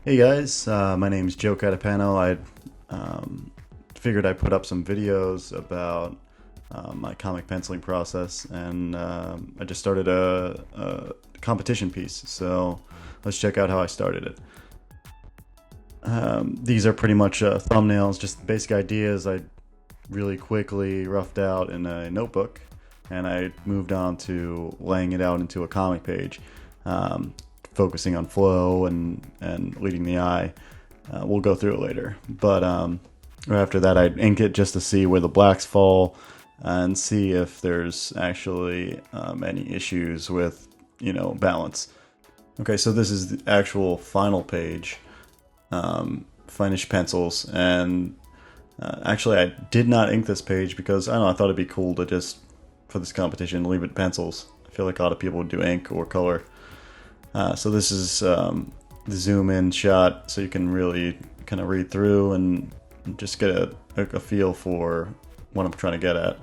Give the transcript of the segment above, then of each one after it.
Hey guys, my name's Joe Catapano. Figured I'd put up some videos about my comic penciling process, and I just started a competition piece. So let's check out how I started it. These are pretty much thumbnails, just basic ideas I really quickly roughed out in a notebook, and I moved on to laying it out into a comic page, um, focusing on flow and leading the eye. We'll go through it later, but right after that, I ink it just to see where the blacks fall and see if there's actually any issues with balance. Okay, so this is the actual final page, finished pencils, and actually, I did not ink this page because I don't know. I thought it'd be cool to just for this competition leave it pencils. I feel like a lot of people would do ink or color. So this is the zoom in shot, so you can really kind of read through and just get a feel for what I'm trying to get at.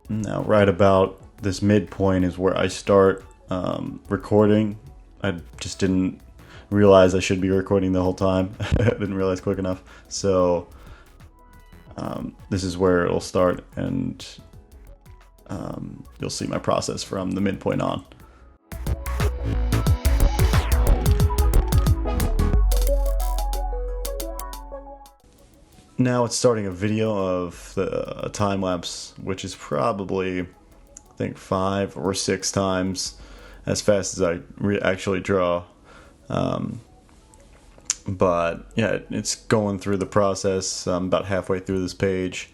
Now, right about this midpoint is where I start recording. I just didn't realize I should be recording the whole time. I didn't realize quick enough. So this is where it'll start, and you'll see my process from the midpoint on. Now it's starting a video of a time lapse, which is probably, I think, 5 or 6 times as fast as I actually draw. But yeah, it's going through the process. I'm about halfway through this page,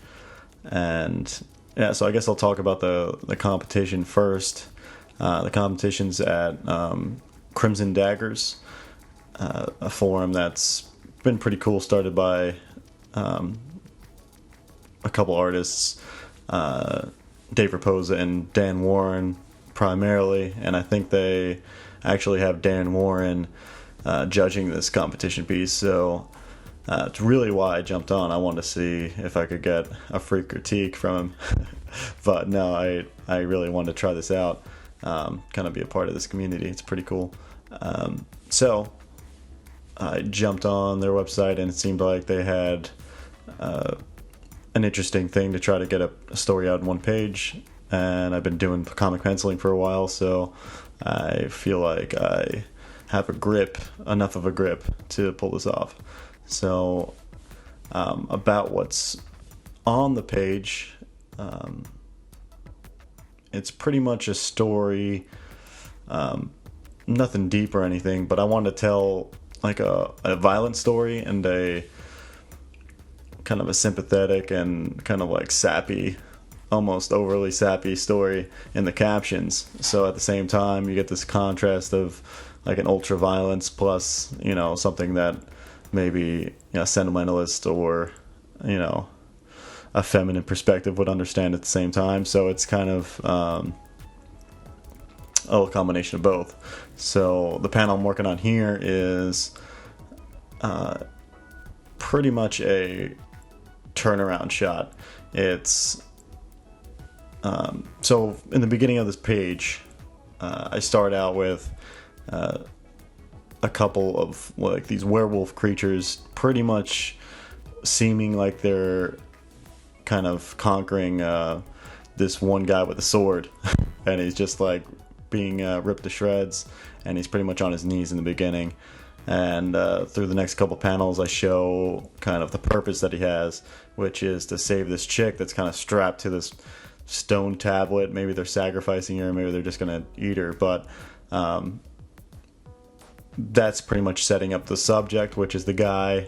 and yeah, so I guess I'll talk about the competition first. The competition's at Crimson Daggers, a forum that's been pretty cool, started by a couple artists, Dave Raposa and Dan Warren primarily, and I think they actually have Dan Warren judging this competition piece. So it's really why I jumped on. I wanted to see if I could get a free critique from him. But no, I really wanted to try this out, kind of be a part of this community. It's pretty cool. So I jumped on their website, and it seemed like they had an interesting thing to try to get a story out in one page. And I've been doing comic penciling for a while, so I feel like I have enough of a grip to pull this off. So about what's on the page, it's pretty much a story, nothing deep or anything, but I wanted to tell like a violent story and a kind of a sympathetic and kind of like sappy, almost overly sappy story in the captions. So at the same time, you get this contrast of like an ultra violence plus, something that maybe sentimentalist or a feminine perspective would understand at the same time. So it's kind of a combination of both. So the panel I'm working on here is pretty much a turnaround shot. It's so in the beginning of this page, I start out with a couple of like these werewolf creatures, pretty much seeming like they're kind of conquering this one guy with a sword, and he's just like being ripped to shreds, and he's pretty much on his knees in the beginning. And through the next couple panels, I show kind of the purpose that he has, which is to save this chick that's kind of strapped to this stone tablet. Maybe they're sacrificing her, maybe they're just gonna eat her, but that's pretty much setting up the subject, which is the guy,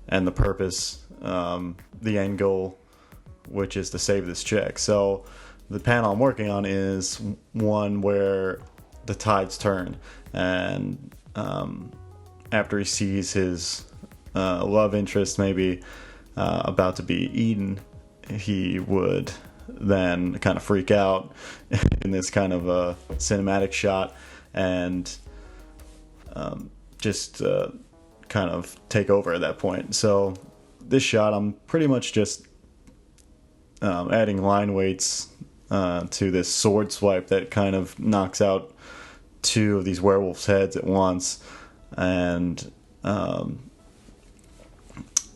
and the purpose, the end goal, which is to save this chick. So the panel I'm working on is one where the tides turn, and after he sees his love interest maybe about to be eaten, he would then kind of freak out in this kind of a cinematic shot, and just kind of take over at that point. So this shot, I'm pretty much just adding line weights to this sword swipe that kind of knocks out two of these werewolves' heads at once, and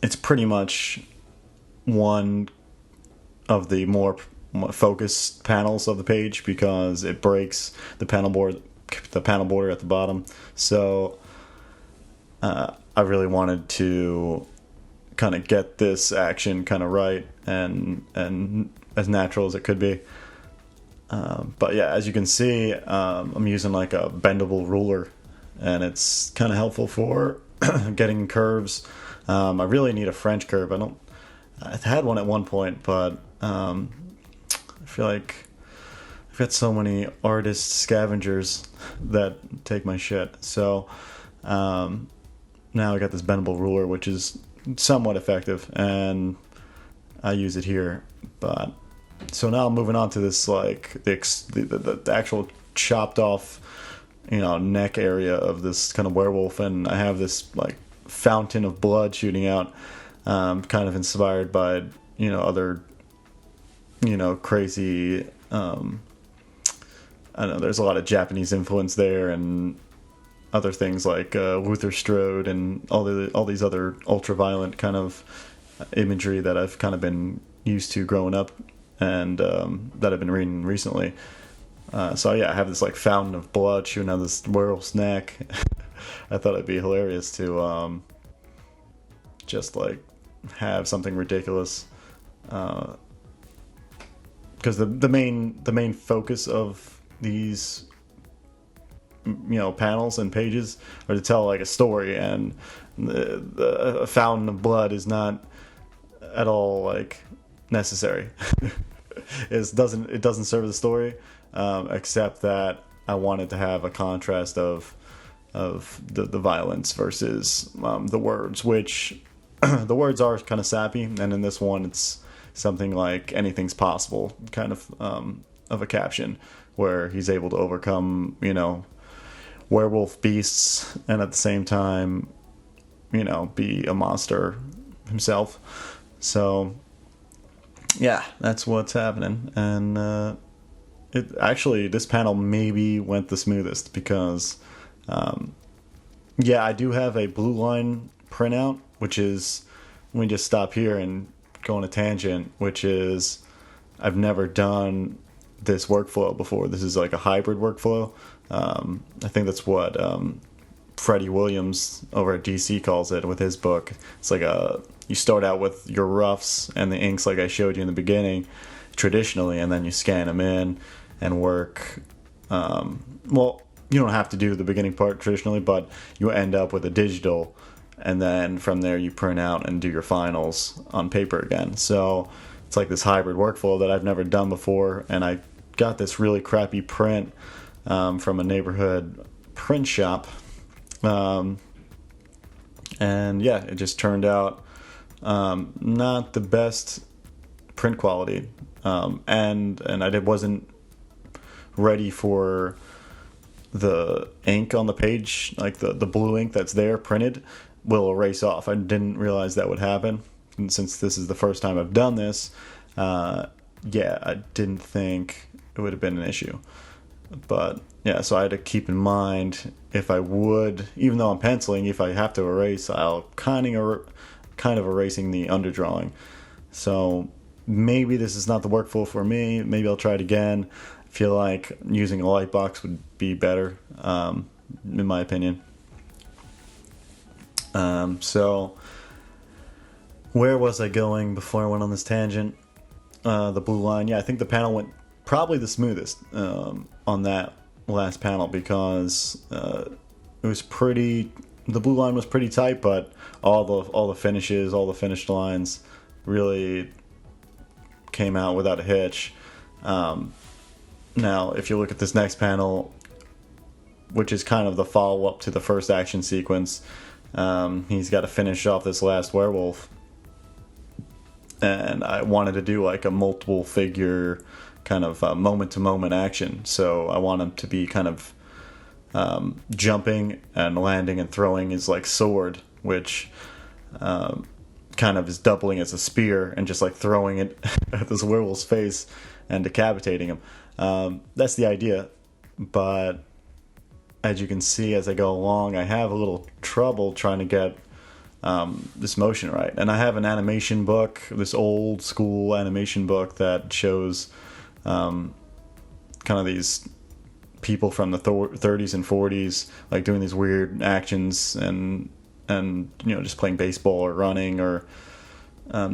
it's pretty much one of the more focused panels of the page because it breaks the panel border at the bottom. So I really wanted to kind of get this action kind of right and as natural as it could be. But yeah, as you can see, I'm using like a bendable ruler, and it's kind of helpful for getting curves. I really need a French curve. I had one at one point, but I feel like I've got so many artist scavengers that take my shit. So now I got this bendable ruler, which is somewhat effective, and I use it here. But so now I'm moving on to this, like the actual chopped off, neck area of this kind of werewolf, and I have this like fountain of blood shooting out, kind of inspired by other crazy. I don't know. There's a lot of Japanese influence there, and other things like Luther Strode and all these other ultra-violent kind of imagery that I've kind of been used to growing up, and that I've been reading recently. So yeah, I have this like fountain of blood shooting out this werewolf's neck. I thought it'd be hilarious to just like have something ridiculous, because the main focus of these panels and pages are to tell like a story, and the fountain of blood is not at all like necessary. It doesn't serve the story, except that I wanted to have a contrast of the violence versus the words, which the words are kind of sappy, and in this one it's something like anything's possible kind of a caption, where he's able to overcome werewolf beasts and at the same time be a monster himself. So yeah, that's what's happening. And this panel maybe went the smoothest because I do have a blue line printout, which is, let me just stop here and go on a tangent, which is I've never done this workflow before. This is like a hybrid workflow. I think that's what Freddie Williams over at DC calls it with his book. It's like you start out with your roughs and the inks like I showed you in the beginning traditionally, and then you scan them in and work. Well, you don't have to do the beginning part traditionally, but you end up with a digital, and then from there you print out and do your finals on paper again. So it's like this hybrid workflow that I've never done before, and I got this really crappy print from a neighborhood print shop, and yeah, it just turned out not the best print quality, and I wasn't ready for the ink on the page, like the blue ink that's there printed will erase off. I didn't realize that would happen, and since this is the first time I've done this, I didn't think it would have been an issue. But yeah, so I had to keep in mind, if I would, even though I'm penciling, if I have to erase, I'll kind of erasing the underdrawing. So maybe this is not the workflow for me. Maybe I'll try it again. I feel like using a light box would be better, in my opinion. So where was I going before I went on this tangent? The blue line. Yeah, I think the panel went probably the smoothest on that last panel, because it was pretty. The blue line was pretty tight, but all the finishes, all the finished lines, really came out without a hitch. Now, if you look at this next panel, which is kind of the follow-up to the first action sequence, he's got to finish off this last werewolf, and I wanted to do like a multiple figure kind of moment-to-moment action. So I want him to be kind of jumping and landing and throwing his like sword, which kind of is doubling as a spear and just like throwing it at this werewolf's face and decapitating him. That's the idea, but as you can see as I go along, I have a little trouble trying to get this motion right. And I have an animation book, this old school animation book that shows kind of these people from the 30s and 40s like doing these weird actions and just playing baseball or running or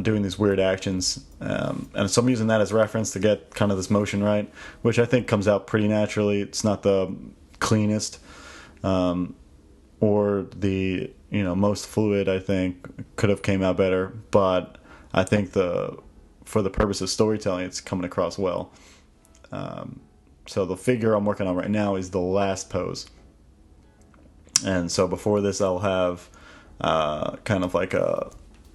doing these weird actions, and so I'm using that as reference to get kind of this motion right, which I think comes out pretty naturally. It's not the cleanest or the most fluid. I think could have came out better, but I think for the purpose of storytelling, it's coming across well. So the figure I'm working on right now is the last pose, and so before this I'll have kind of like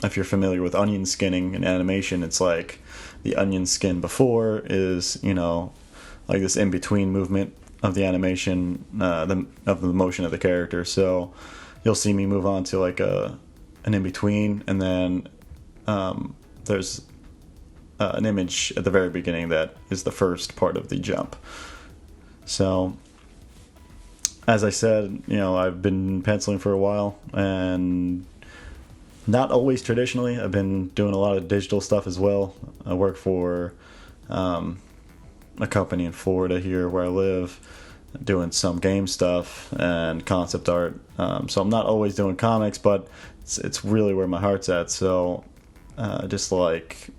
if you're familiar with onion skinning in animation, it's like the onion skin before is like this in between movement of the animation, of the motion of the character. So you'll see me move on to like an in between, and then there's an image at the very beginning that is the first part of the jump. So as I said, I've been penciling for a while, and not always traditionally. I've been doing a lot of digital stuff as well. I work for a company in Florida here where I live, doing some game stuff and concept art. So I'm not always doing comics, but it's really where my heart's at. So I just like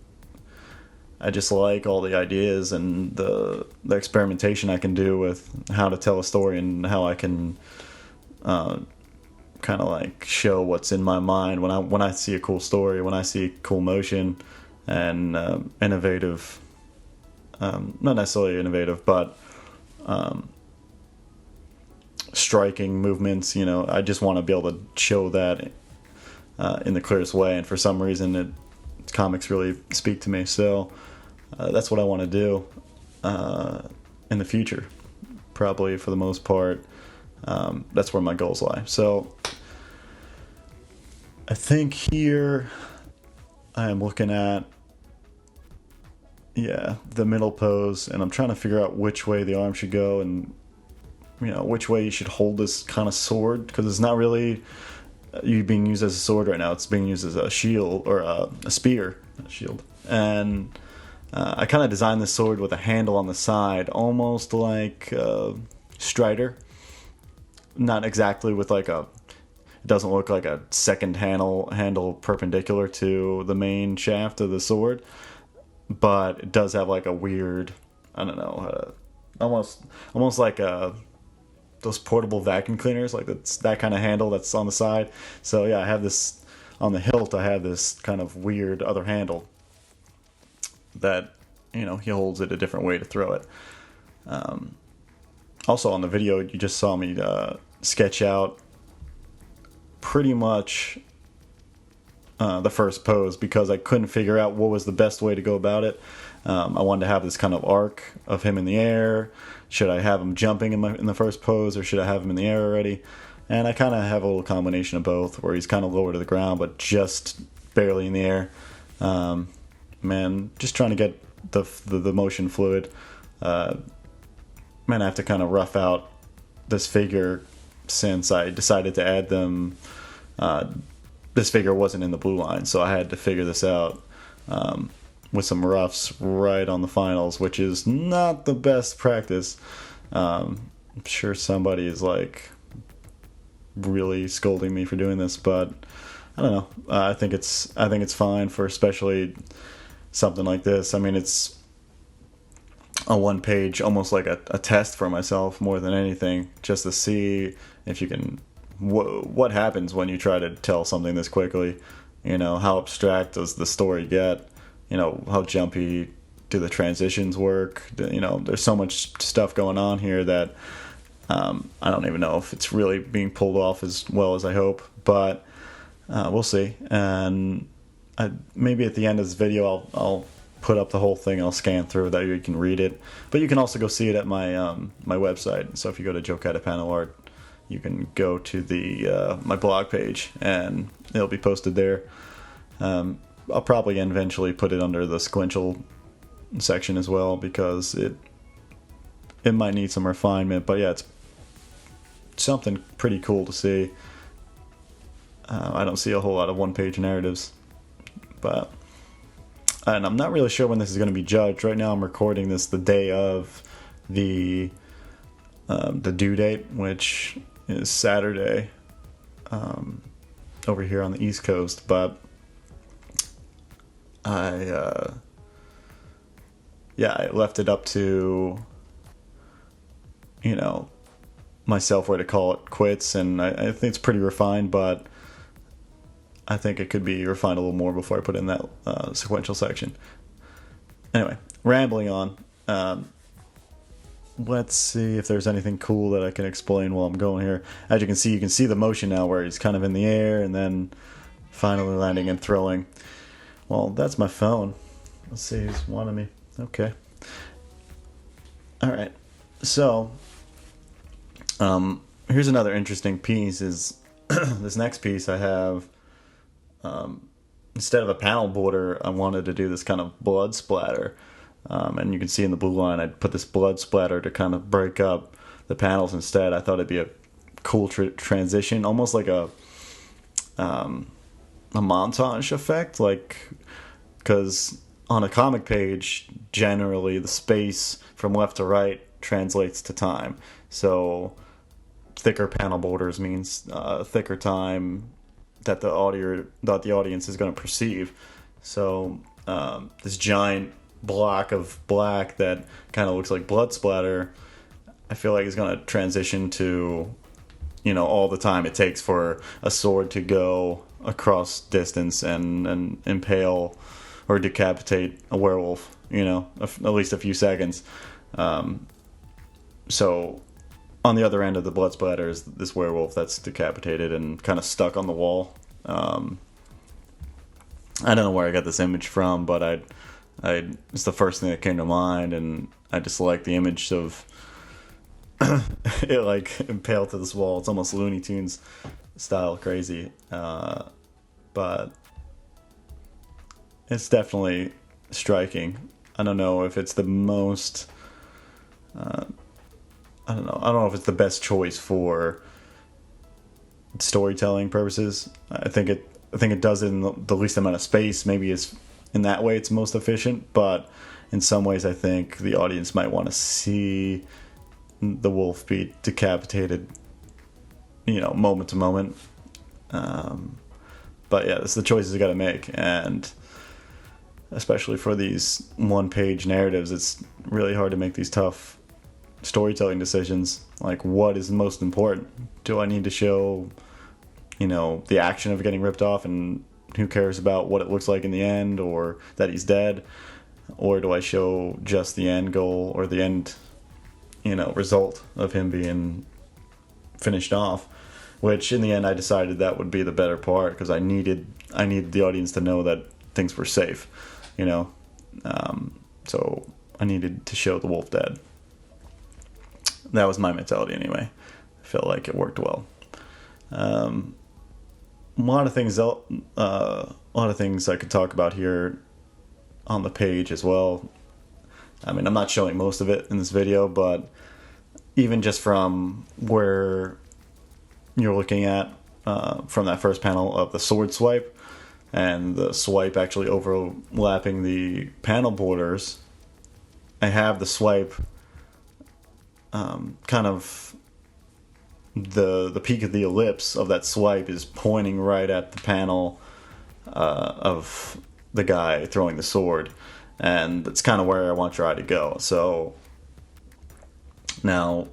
all the ideas and the experimentation I can do with how to tell a story and how I can kind of like show what's in my mind when I see a cool story, when I see cool motion and innovative, not necessarily innovative, but striking movements. I just want to be able to show that in the clearest way, and for some reason comics really speak to me. So that's what I want to do in the future, probably for the most part. That's where my goals lie. So I think here I am looking at the middle pose, and I'm trying to figure out which way the arm should go and which way you should hold this kind of sword, because it's not really being used as a sword right now. It's being used as a shield or a spear, a shield. And I kind of designed this sword with a handle on the side, almost like Strider. Not exactly with like it doesn't look like a second handle perpendicular to the main shaft of the sword, but it does have like a weird, I don't know, almost like those portable vacuum cleaners, like that kind of handle that's on the side. So yeah, I have this on the hilt. I have this kind of weird other handle that he holds it a different way to throw it. Also on the video you just saw me sketch out pretty much the first pose, because I couldn't figure out what was the best way to go about it. I wanted to have this kind of arc of him in the air. Should I have him jumping in the first pose, or should I have him in the air already? And I kind of have a little combination of both, where he's kind of lower to the ground but just barely in the air. Just trying to get the motion fluid. I have to kind of rough out this figure since I decided to add them. This figure wasn't in the blue line, so I had to figure this out with some roughs right on the finals, which is not the best practice. I'm sure somebody is like really scolding me for doing this, but I don't know. I think it's fine for especially something like this. I mean, it's a one page, almost like a test for myself more than anything, just to see if you can what happens when you try to tell something this quickly. How abstract does the story get? How jumpy do the transitions work? There's so much stuff going on here that I don't even know if it's really being pulled off as well as I hope, but we'll see. And maybe at the end of this video I'll put up the whole thing. I'll scan through that you can read it, but you can also go see it at my my website. So if you go to Joe Catapano Art, you can go to the my blog page and it'll be posted there. I'll probably eventually put it under the sequential section as well, because it might need some refinement. But yeah, it's something pretty cool to see. I don't see a whole lot of one-page narratives, and I'm not really sure when this is going to be judged. Right now I'm recording this the day of the due date, which is Saturday over here on the East Coast. But I left it up to, myself where to call it quits, and I think it's pretty refined, but I think it could be refined a little more before I put in that sequential section. Anyway, rambling on. Let's see if there's anything cool that I can explain while I'm going here. As you can see the motion now where he's kind of in the air and then finally landing and throwing. Well, that's my phone. Let's see who's wanting me. Okay. All right. So, here's another interesting piece is this next piece I have. Instead of a panel border, I wanted to do this kind of blood splatter. And you can see in the blue line, I put this blood splatter to kind of break up the panels instead. I thought it'd be a cool transition, almost like a montage effect, because on a comic page, generally the space from left to right translates to time. So thicker panel borders means thicker time that the audience is going to perceive. So this giant block of black that kind of looks like blood splatter, I feel like is going to transition to, all the time it takes for a sword to go across distance and impale or decapitate a werewolf, at least a few seconds. So on the other end of the blood splatter is this werewolf that's decapitated and kind of stuck on the wall. I don't know where I got this image from, but it's the first thing that came to mind, and I just like the image of it impaled to this wall. It's almost Looney Tunes style crazy, but it's definitely striking. I don't know if it's the most. I don't know if it's the best choice for storytelling purposes. I think it does it in the least amount of space. Maybe it's in that way it's most efficient, but in some ways I think the audience might want to see the wolf be decapitated, moment to moment. But yeah, it's the choices you got to make, and especially for these one-page narratives, it's really hard to make these tough storytelling decisions. Like, what is most important? Do I need to show, the action of getting ripped off, and who cares about what it looks like in the end, or that he's dead? Or do I show just the end goal, or the end, result of him being finished off? Which in the end I decided that would be the better part, because I needed the audience to know that things were safe, so I needed to show the wolf dead. That was my mentality anyway. I felt like it worked well. A lot of things I could talk about here on the page as well. I mean, I'm not showing most of it in this video, but even just from where you're looking at, from that first panel of the sword swipe, and the swipe actually overlapping the panel borders, I have the swipe kind of the peak of the ellipse of that swipe is pointing right at the panel of the guy throwing the sword, and that's kind of where I want your eye to go. So now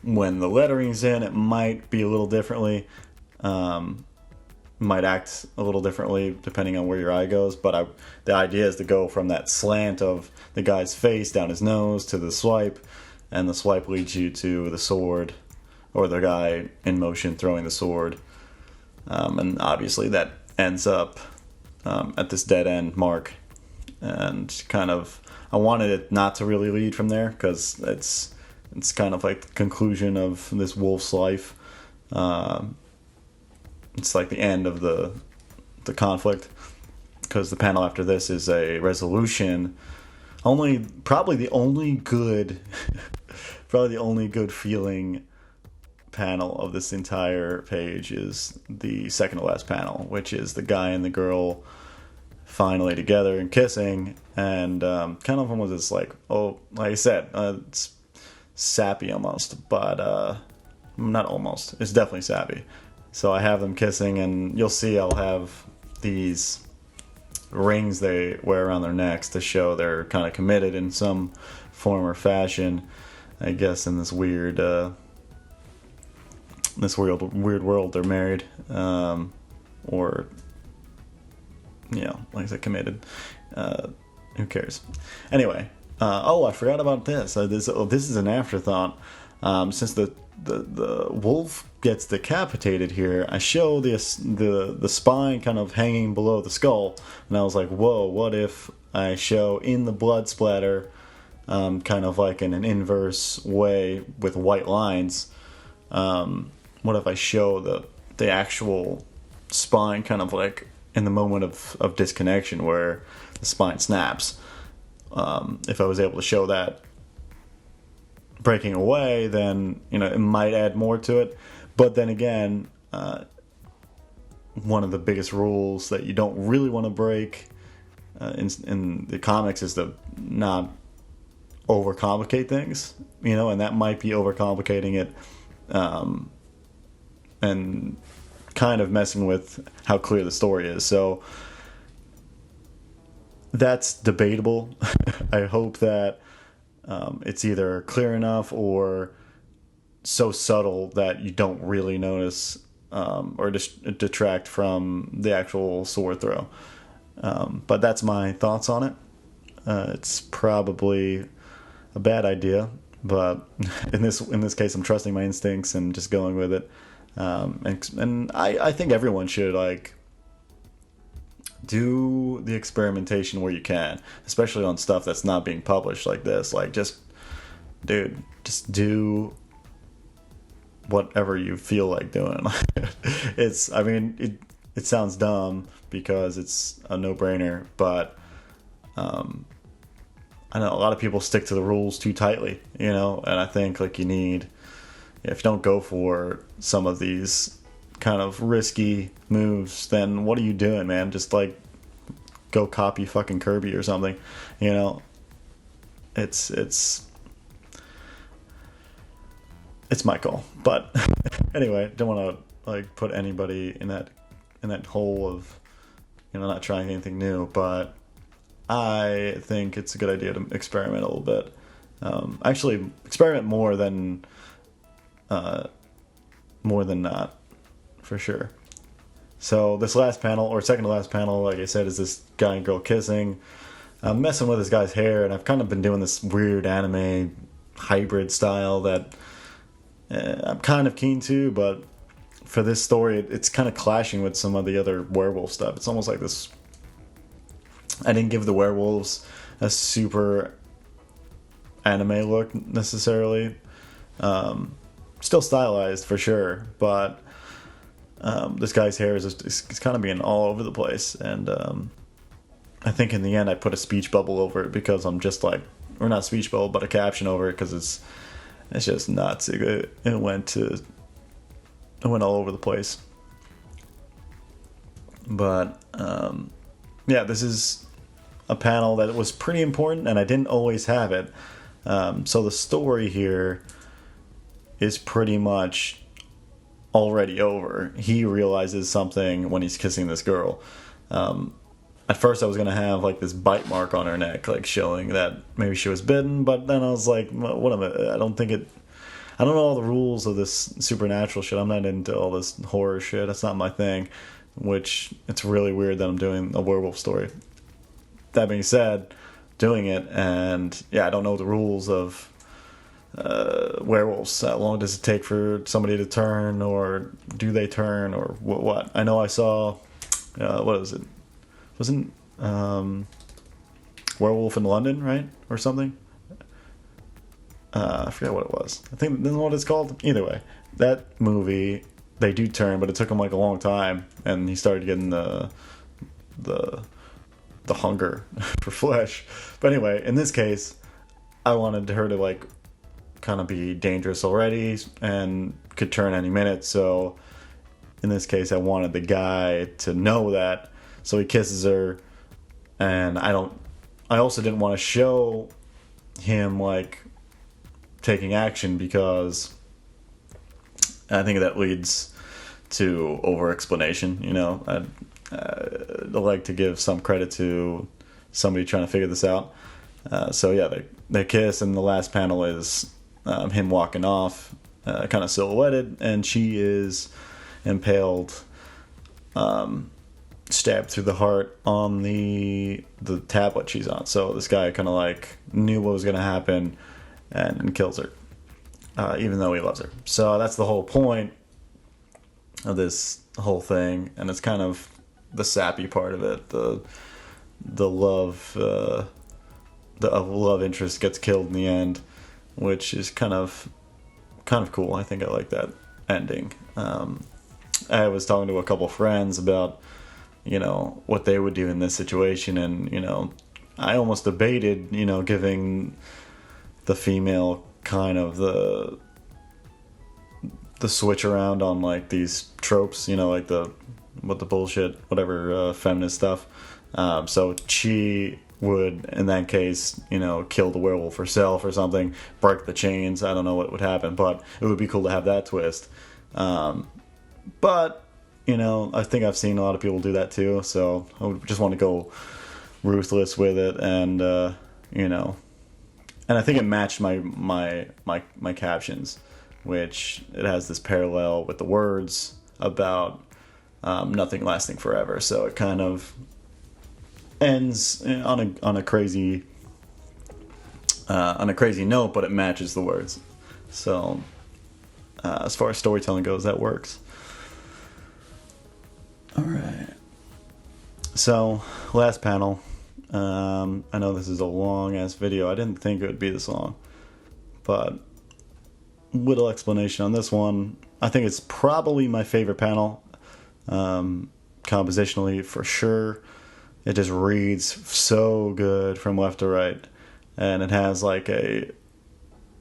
when the lettering's in, it might be a little differently, might act a little differently depending on where your eye goes, but the idea is to go from that slant of the guy's face down his nose to the swipe, and the swipe leads you to the sword, or the guy in motion throwing the sword. And obviously that ends up at this dead end mark. And kind of, I wanted it not to really lead from there, because it's kind of like the conclusion of this wolf's life. It's like the end of the conflict. because the panel after this is a resolution. Probably the only good, probably the only good feeling panel of this entire page is the second to last panel, which is the guy and the girl finally together and kissing, and kind of almost this like I said, it's sappy almost, but not almost. It's definitely sappy. So I have them kissing, and you'll see I'll have these rings they wear around their necks to show they're kind of committed in some form or fashion. I guess in this weird world they're married, or like I said, committed. Who cares? Anyway, I forgot about this. This is an afterthought. Since the wolf gets decapitated here, I show the spine kind of hanging below the skull, and I was like, whoa, what if I show in the blood splatter, kind of like in an inverse way with white lines, what if I show the actual spine kind of like in the moment of disconnection where the spine snaps? If I was able to show that breaking away, then it might add more to it. But then again, one of the biggest rules that you don't really want to break in the comics is to not overcomplicate things, and that might be overcomplicating it, and kind of messing with how clear the story is. So that's debatable. I hope that it's either clear enough or so subtle that you don't really notice, or just detract from the actual sword throw. But that's my thoughts on it. It's probably a bad idea, but in this case, I'm trusting my instincts and just going with it. And I think everyone should do the experimentation where you can, especially on stuff that's not being published like this. Just do whatever you feel like doing. It sounds dumb because it's a no-brainer, but I know a lot of people stick to the rules too tightly, and I think if you don't go for some of these kind of risky moves, then what are you doing, man? Just go copy fucking Kirby or something, It's my call. But anyway, don't want to put anybody in that hole of not trying anything new, but I think it's a good idea to experiment a little bit. Actually, experiment more than not, for sure. So this last panel, or second to last panel, like I said, is this guy and girl kissing. I'm messing with this guy's hair, and I've kind of been doing this weird anime hybrid style that I'm kind of keen to, but for this story, it's kind of clashing with some of the other werewolf stuff. It's almost like this. I didn't give the werewolves a super anime look necessarily. Still stylized for sure, but this guy's hair is kind of being all over the place, and I think in the end I put a speech bubble over it because I'm just or not a speech bubble, but a caption over it because it's just nuts. It went all over the place. But yeah, this is a panel that was pretty important, and I didn't always have it. So the story here is pretty much already over. He realizes something when he's kissing this girl. At first I was going to have this bite mark on her neck, showing that maybe she was bitten, but then I was like, what am I don't know all the rules of this supernatural shit. I'm not into all this horror shit. That's not my thing, which it's really weird that I'm doing a werewolf story. That being said, doing it, and yeah, I don't know the rules of werewolves. How long does it take for somebody to turn, or do they turn, or what? I know I saw, what is it? Wasn't Werewolf in London, right? Or something? I forget what it was. I think that's what it's called. Either way, that movie, they do turn, but it took him a long time, and he started getting the the hunger for flesh. But anyway, in this case, I wanted her to like kind of be dangerous already and could turn any minute. So in this case, I wanted the guy to know that. So he kisses her, and I also didn't want to show him like taking action, because I think that leads to over explanation. I'd like to give some credit to somebody trying to figure this out. So yeah, they kiss, and the last panel is him walking off, kind of silhouetted, and she is impaled, stabbed through the heart on the tablet she's on. So this guy kind of like knew what was going to happen and kills her, even though he loves her. So that's the whole point of this whole thing, and it's kind of the sappy part of it. The love interest gets killed in the end, which is kind of cool. I think I like that ending. I was talking to a couple friends about what they would do in this situation, and I almost debated giving the female kind of the switch around on like these tropes, like the bullshit, whatever, feminist stuff. So she would, in that case, kill the werewolf herself or something, break the chains. I don't know what would happen, but it would be cool to have that twist. But I think I've seen a lot of people do that too, so I would just want to go ruthless with it, and and I think it matched my captions, which it has this parallel with the words about nothing lasting forever. So it kind of ends on a crazy note, but it matches the words. So as far as storytelling goes, that works. All right. So last panel. I know this is a long ass video. I didn't think it would be this long, but little explanation on this one. I think it's probably my favorite panel, compositionally for sure. It just reads so good from left to right, and it has like a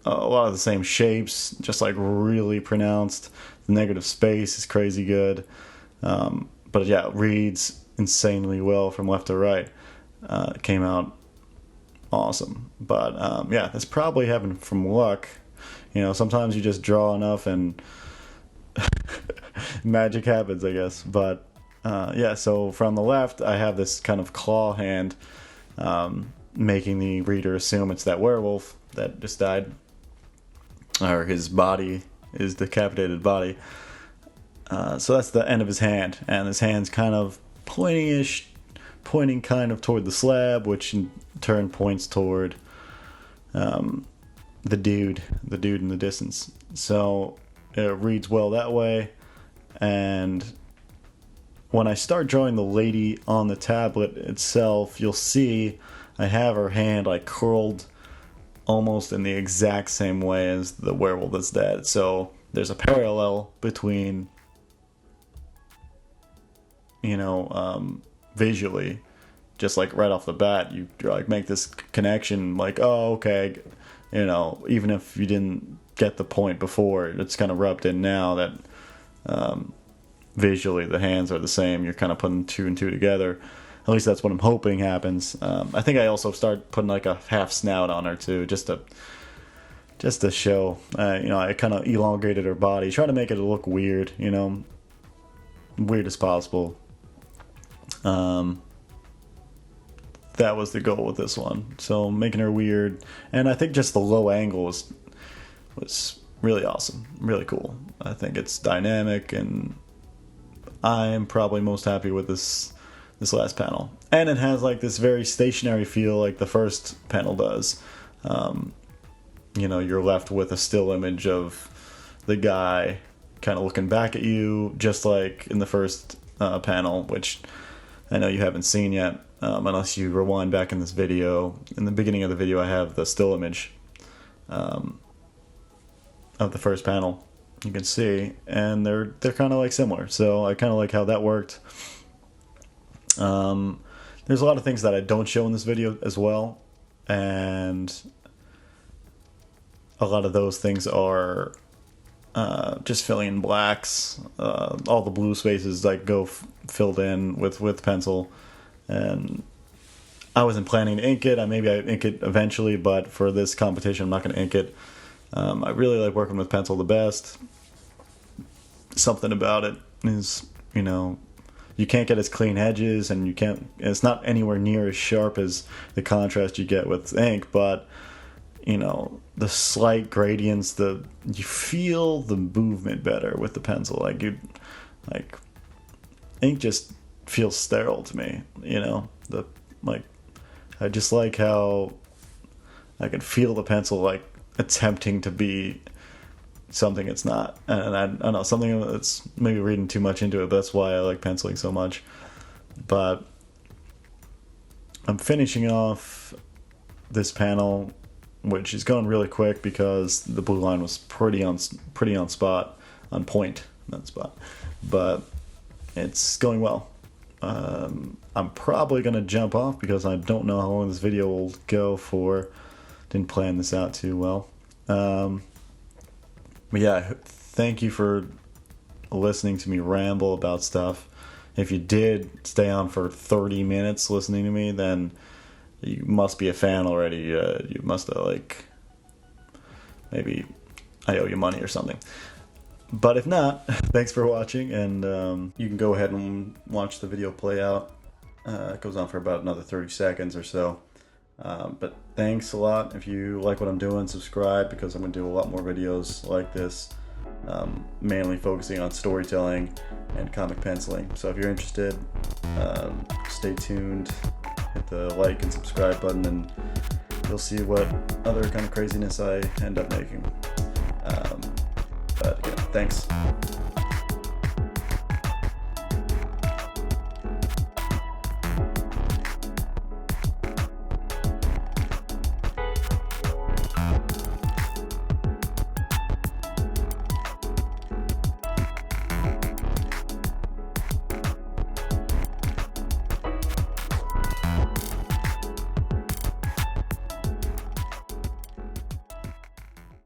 lot of the same shapes, just like really pronounced. The negative space is crazy good, but yeah, it reads insanely well from left to right. It came out awesome, but yeah, that's probably having from luck. Sometimes you just draw enough and magic happens, I guess. But yeah, so from the left, I have this kind of claw hand, making the reader assume it's that werewolf that just died, or his body, his decapitated body. So that's the end of his hand, and his hand's kind of pointing kind of toward the slab, which in turn points toward the dude in the distance. So it reads well that way. And when I start drawing the lady on the tablet itself, you'll see I have her hand like curled almost in the exact same way as the werewolf that's dead. So there's a parallel between visually, just like right off the bat, you like make this connection, like, oh, okay, even if you didn't get the point before, it's kind of rubbed in now that visually the hands are the same. You're kind of putting two and two together. At least that's what I'm hoping happens. I think I also start putting like a half snout on her too, just to show. I kind of elongated her body, try to make it look weird, weird as possible. That was the goal with this one. So making her weird, and I think just the low angle was really awesome, really cool. I think it's dynamic, and I'm probably most happy with this last panel. And it has like this very stationary feel, like the first panel does. You're left with a still image of the guy kind of looking back at you, just like in the first panel, which I know you haven't seen yet, unless you rewind back in this video. In the beginning of the video, I have the still image of the first panel. You can see, and they're kind of like similar. So I kind of like how that worked. there's a lot of things that I don't show in this video as well, and a lot of those things are just filling in blacks. All the blue spaces like go filled in with pencil, and I wasn't planning to ink it. Maybe I ink it eventually, but for this competition I'm not going to ink it. I really like working with pencil the best. Something about it is, you know, you can't get as clean edges, and it's not anywhere near as sharp as the contrast you get with ink, but you know, the slight gradients, you feel the movement better with the pencil. Like ink just feels sterile to me, you know. I just like how I can feel the pencil like attempting to be something it's not, and I don't know, something that's maybe reading too much into it, but that's why I like penciling so much. But I'm finishing off this panel, which is going really quick because the blue line was pretty on spot, on point, not spot, but it's going well. I'm probably gonna jump off because I don't know how long this video will go for. Didn't plan this out too well. But yeah, thank you for listening to me ramble about stuff. If you did stay on for 30 minutes listening to me, then you must be a fan already. You must have, like, maybe I owe you money or something. But if not, thanks for watching, and you can go ahead and watch the video play out. It goes on for about another 30 seconds or so. But thanks a lot. If you like what I'm doing, subscribe, because I'm going to do a lot more videos like this, mainly focusing on storytelling and comic penciling. So if you're interested, stay tuned, hit the like and subscribe button, and you'll see what other kind of craziness I end up making. But yeah, thanks.